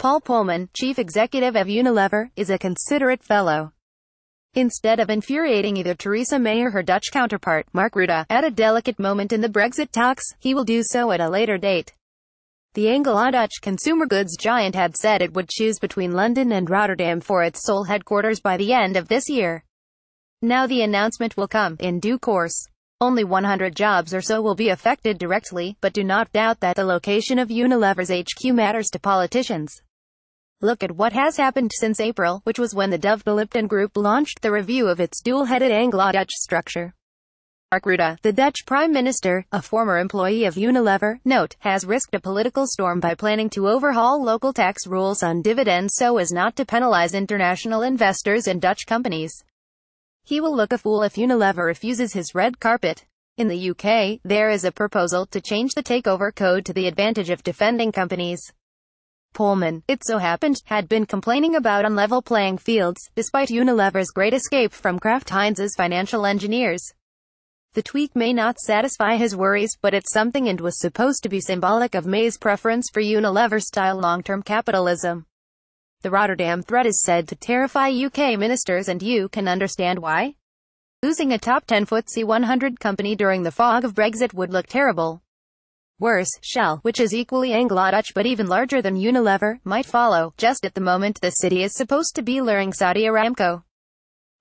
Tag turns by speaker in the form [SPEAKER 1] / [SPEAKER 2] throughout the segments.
[SPEAKER 1] Paul Polman, chief executive of Unilever, is a considerate fellow. Instead of infuriating either Theresa May or her Dutch counterpart, Mark Rutte, at a delicate moment in the Brexit talks, he will do so at a later date. The Anglo-Dutch consumer goods giant had said it would choose between London and Rotterdam for its sole headquarters by the end of this year. Now the announcement will come, in due course. Only 100 jobs or so will be affected directly, but do not doubt that the location of Unilever's HQ matters to politicians. Look at what has happened since April, which was when the Dove Group launched the review of its dual-headed Anglo-Dutch structure. Mark Rutte, the Dutch Prime Minister, a former employee of Unilever, has risked a political storm by planning to overhaul local tax rules on dividends so as not to penalize international investors in Dutch companies. He will look a fool if Unilever refuses his red carpet. In the UK, there is a proposal to change the takeover code to the advantage of defending companies. Polman, it so happened, had been complaining about unlevel playing fields, despite Unilever's great escape from Kraft Heinz's financial engineers. The tweak may not satisfy his worries, but it's something and was supposed to be symbolic of May's preference for Unilever-style long-term capitalism. The Rotterdam threat is said to terrify UK ministers, and you can understand why. Losing a top 10 FTSE 100 company during the fog of Brexit would look terrible. Worse, Shell, which is equally Anglo-Dutch but even larger than Unilever, might follow, just at the moment the city is supposed to be luring Saudi Aramco.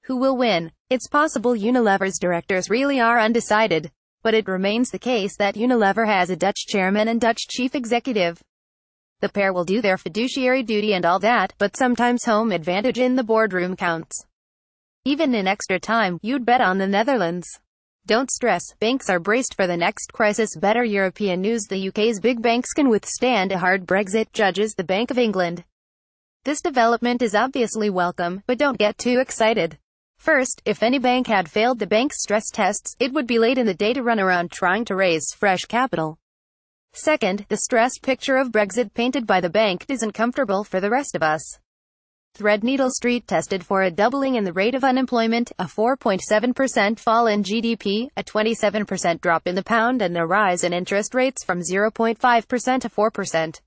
[SPEAKER 1] Who will win? It's possible Unilever's directors really are undecided, but it remains the case that Unilever has a Dutch chairman and Dutch chief executive. The pair will do their fiduciary duty and all that, but sometimes home advantage in the boardroom counts. Even in extra time, you'd bet on the Netherlands. Don't stress, banks are braced for the next crisis. Better European news: the UK's big banks can withstand a hard Brexit, judges the Bank of England. This development is obviously welcome, but don't get too excited. First, if any bank had failed the bank's stress tests, it would be late in the day to run around trying to raise fresh capital. Second, the stress picture of Brexit painted by the bank isn't comfortable for the rest of us. Threadneedle Street tested for a doubling in the rate of unemployment, a 4.7% fall in GDP, a 27% drop in the pound, and a rise in interest rates from 0.5% to 4%.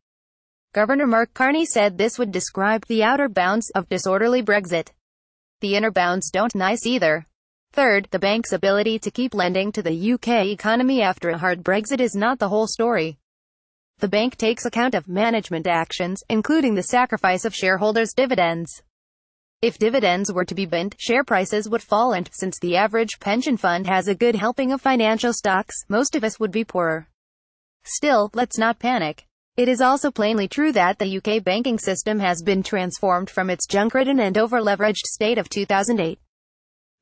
[SPEAKER 1] Governor Mark Carney said this would describe the outer bounds of disorderly Brexit. The inner bounds don't nice either. Third, the bank's ability to keep lending to the UK economy after a hard Brexit is not the whole story. The bank takes account of management actions, including the sacrifice of shareholders' dividends. If dividends were to be banned, share prices would fall, and, since the average pension fund has a good helping of financial stocks, most of us would be poorer. Still, let's not panic. It is also plainly true that the UK banking system has been transformed from its junk-ridden and over-leveraged state of 2008.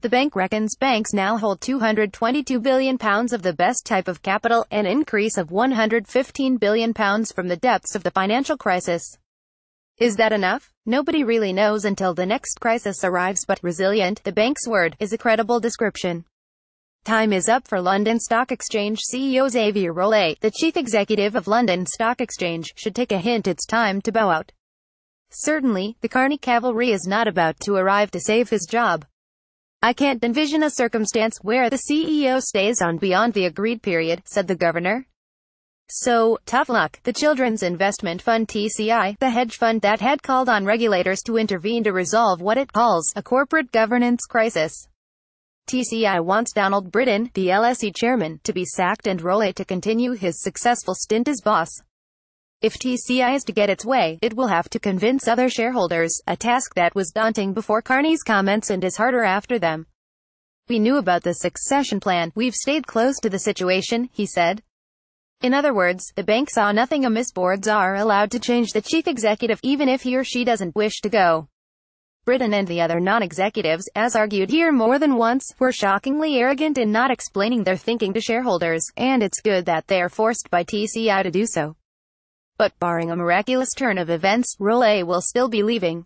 [SPEAKER 1] The bank reckons banks now hold £222 billion of the best type of capital, an increase of £115 billion from the depths of the financial crisis. Is that enough? Nobody really knows until the next crisis arrives, but resilient, the bank's word, is a credible description. Time is up for London Stock Exchange CEO Xavier Rolet, the chief executive of London Stock Exchange, should take a hint. It's time to bow out. Certainly, the Carney cavalry is not about to arrive to save his job. I can't envision a circumstance where the CEO stays on beyond the agreed period, said the governor. So, tough luck. The children's investment fund TCI, the hedge fund that had called on regulators to intervene to resolve what it calls a corporate governance crisis. TCI wants Donald Britton, the LSE chairman, to be sacked and Rolet to continue his successful stint as boss. If TCI is to get its way, it will have to convince other shareholders, a task that was daunting before Carney's comments and is harder after them. We knew about the succession plan, we've stayed close to the situation, he said. In other words, the bank saw nothing amiss. Boards are allowed to change the chief executive, even if he or she doesn't wish to go. Britton and the other non-executives, as argued here more than once, were shockingly arrogant in not explaining their thinking to shareholders, and it's good that they're forced by TCI to do so. But barring a miraculous turn of events, Rolet will still be leaving.